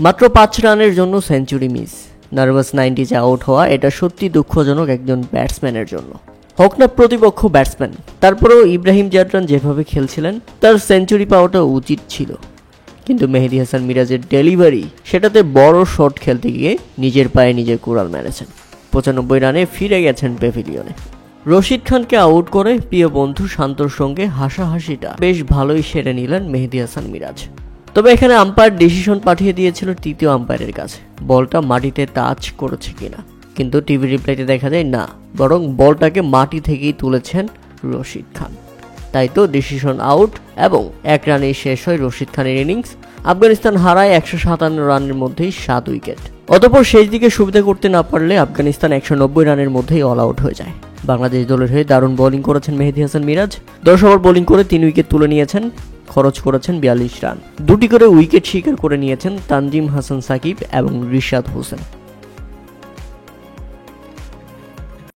মাত্র 5 রানের জন্য century miss. Nervous 90s out হওয়া এটা সত্যি দুঃখজনক একজন ব্যাটসম্যানের জন্য, হোক না প্রতিপক্ষ ব্যাটসম্যান। তারপরেও ইব্রাহিম জাডরান যেভাবে খেলছিলেন তার সেঞ্চুরি পাওয়াটা উচিত ছিল, কিন্তু মেহেদী হাসান মিরাজের ডেলিভারি সেটাতে বড় শট খেলতে গিয়ে নিজের পায়ে নিজে কুড়াল মেরেছেন। 95 রানে ফিরে গেছেন প্যাভিলিয়নে। রশিদ খানকে আউট করে প্রিয় বন্ধু শান্তর সঙ্গে হাসাহাসিটা বেশ ভালোই সেরে নিলেন মেহেদী হাসান মিরাজ। তবে এখানে আম্পায়ার ডিসিশন পাঠিয়ে দিয়েছিল তৃতীয় আম্পায়ারের কাছে, বলটা মাটিতে টাচ করেছে কিনা, কিন্তু টিভি রিপ্লাইতে দেখা যায় না, বরং বলটাকে মাটি থেকেই তুলেছেন রশিদ খান। তাই তো ডিসিশন আউট এবং 1 রানেই শেষ হয় রশিদ খানের ইনিংস। আফগানিস্তান হারায় 157 রানের মধ্যেই 7 উইকেট। অতঃপর শেষ দিকে সুবিধা করতে না পারলে আফগানিস্তান 190 রানের মধ্যেই অল আউট হয়ে যায়। বাংলাদেশ দলের হয়ে দারুণ বোলিং করেছেন মেহেদী হাসান মিরাজ। 10 ওভার বোলিং করে 3 উইকেট তুলে নিয়েছেন, খরচ করেছেন 42 রান। 2টি করে উইকেট শিকার করে নিয়েছেন তানজিম হাসান সাকিব এবং রিশাদ হোসেন।